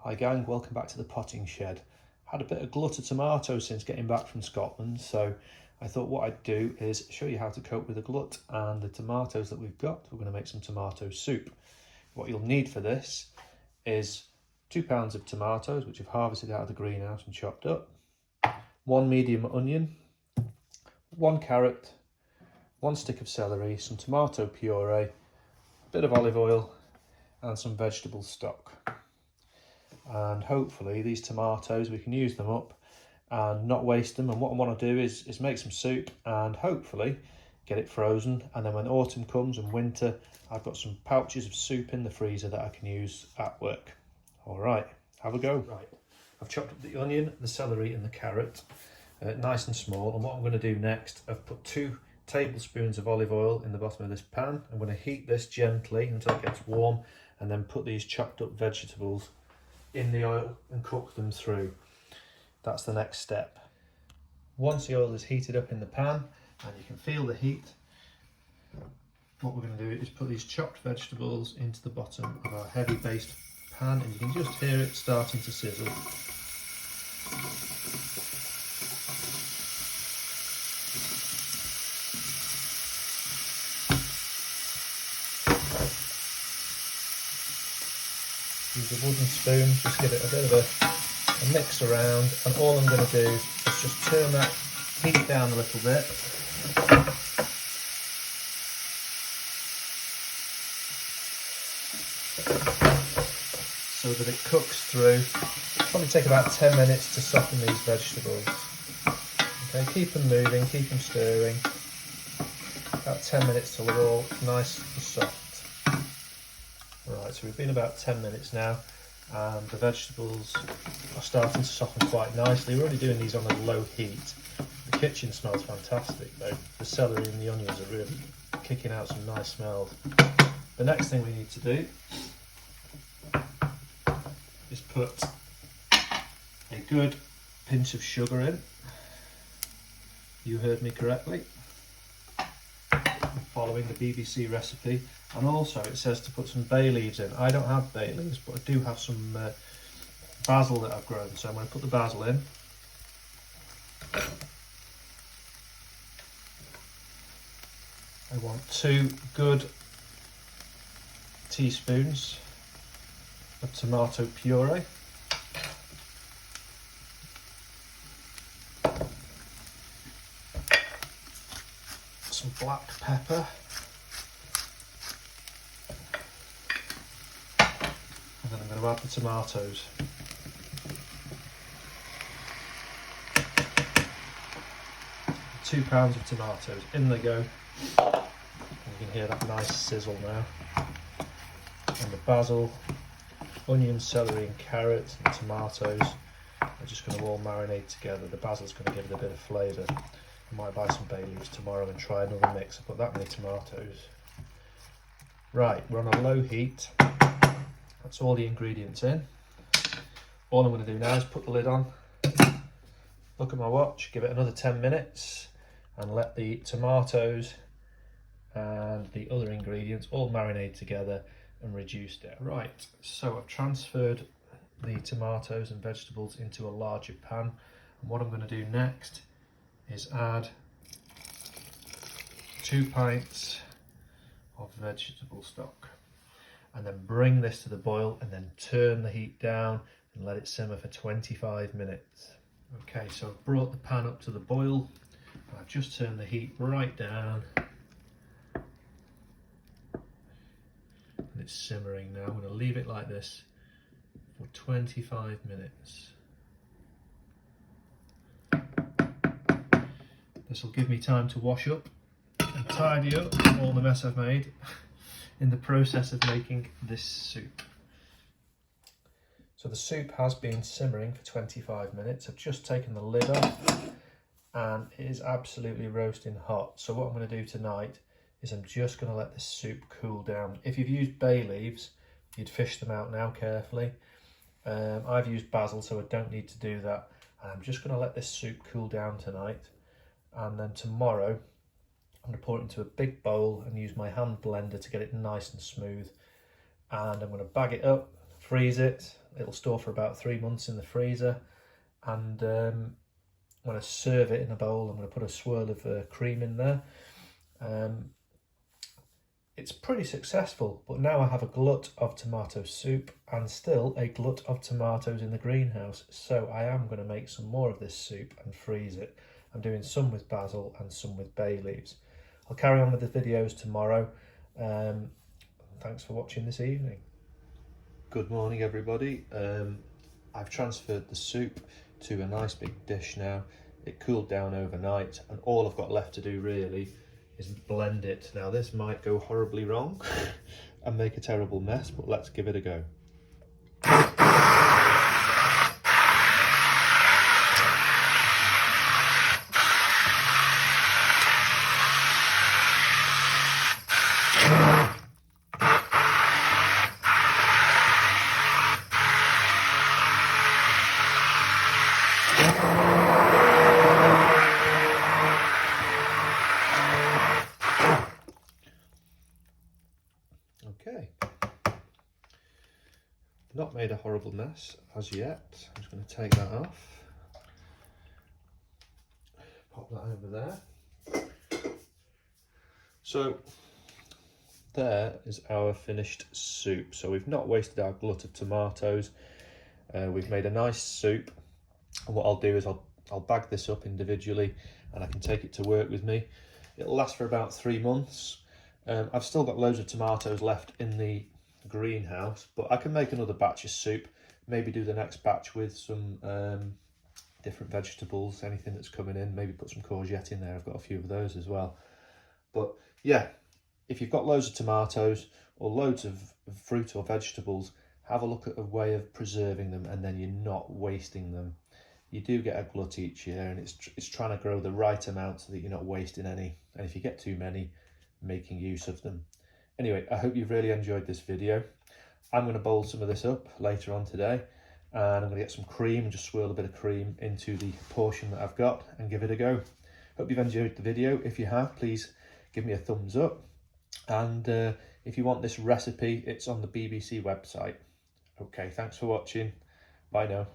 Hi gang, welcome back to the potting shed. Had a bit of glut of tomatoes since getting back from Scotland, so I thought what I'd do is show you how to cope with the glut and the tomatoes that we've got. We're going to make some tomato soup. What you'll need for this is 2 pounds of tomatoes, which I've harvested out of the greenhouse and chopped up, 1 medium onion, 1 carrot, 1 stick of celery, some tomato puree, a bit of olive oil and some vegetable stock. And hopefully these tomatoes, we can use them up and not waste them. And what I want to do is make some soup and hopefully get it frozen, and then when autumn comes and winter, I've got some pouches of soup in the freezer that I can use at work. All right, have a go. Right, I've chopped up the onion, the celery and the carrot nice and small, and what I'm going to do next, I've put 2 tablespoons of olive oil in the bottom of this pan. I'm going to heat this gently until it gets warm and then put these chopped up vegetables in the oil and cook them through. That's the next step. Once the oil is heated up in the pan and you can feel the heat, what we're going to do is put these chopped vegetables into the bottom of our heavy based pan, and you can just hear it starting to sizzle. Use a wooden spoon, just give it a bit of a mix around, and all I'm going to do is just turn that heat down a little bit. So that it cooks through. It'll probably take about 10 minutes to soften these vegetables. Okay, keep them moving, keep them stirring. About 10 minutes till they're all nice and soft. Right, so we've been about 10 minutes now and the vegetables are starting to soften quite nicely. We're only doing these on a low heat. The kitchen smells fantastic though. The celery and the onions are really kicking out some nice smells. The next thing we need to do is put a good pinch of sugar in. You heard me correctly. I'm following the BBC recipe. And also it says to put some bay leaves in. I don't have bay leaves, but I do have some basil that I've grown. So I'm going to put the basil in. I want 2 good teaspoons of tomato puree. Some black pepper. And then I'm going to add the tomatoes. £2 of tomatoes, in they go. And you can hear that nice sizzle now. And the basil, onion, celery and carrot and tomatoes are just going to all marinate together. The basil's going to give it a bit of flavour. I might buy some bay leaves tomorrow and try another mix. I put that many tomatoes. Right, we're on a low heat. That's all the ingredients in. All I'm going to do now is put the lid on, look at my watch, give it another 10 minutes and let the tomatoes and the other ingredients all marinate together and reduce down. Right, so I've transferred the tomatoes and vegetables into a larger pan, and what I'm going to do next is add 2 pints of vegetable stock. And then bring this to the boil and then turn the heat down and let it simmer for 25 minutes. Okay, so I've brought the pan up to the boil. I've just turned the heat right down. And it's simmering now. I'm going to leave it like this for 25 minutes. This will give me time to wash up and tidy up all the mess I've made in the process of making this soup. So the soup has been simmering for 25 minutes. I've just taken the lid off and it is absolutely roasting hot. So what I'm going to do tonight is I'm just going to let this soup cool down. If you've used bay leaves, you'd fish them out now carefully. I've used basil, so I don't need to do that. And I'm just going to let this soup cool down tonight. And then tomorrow, I'm going to pour it into a big bowl and use my hand blender to get it nice and smooth. And I'm going to bag it up, freeze it. It'll store for about 3 months in the freezer. And I'm going to serve it in a bowl. I'm going to put a swirl of cream in there. It's pretty successful, but now I have a glut of tomato soup and still a glut of tomatoes in the greenhouse. So I am going to make some more of this soup and freeze it. I'm doing some with basil and some with bay leaves. I'll carry on with the videos tomorrow. Thanks for watching this evening. Good morning, everybody. I've transferred the soup to a nice big dish now. It cooled down overnight, and all I've got left to do really is blend it. Now this might go horribly wrong and make a terrible mess, but let's give it a go. Okay, not made a horrible mess as yet. I'm just going to take that off, pop that over there. So there is our finished soup. So we've not wasted our glut of tomatoes. We've made a nice soup, and what I'll do is I'll bag this up individually and I can take it to work with me. It'll last for about 3 months. I've still got loads of tomatoes left in the greenhouse, but I can make another batch of soup, maybe do the next batch with some different vegetables, anything that's coming in, maybe put some courgette in there. I've got a few of those as well. But yeah, if you've got loads of tomatoes or loads of fruit or vegetables, have a look at a way of preserving them, and then you're not wasting them. You do get a glut each year, and it's trying to grow the right amount so that you're not wasting any. And if you get too many, making use of them. Anyway, I hope you've really enjoyed this video. I'm going to bowl some of this up later on today, and I'm going to get some cream and just swirl a bit of cream into the portion that I've got and give it a go. Hope you've enjoyed the video. If you have, please give me a thumbs up, and if you want this recipe, it's on the BBC website. Okay, thanks for watching. Bye now.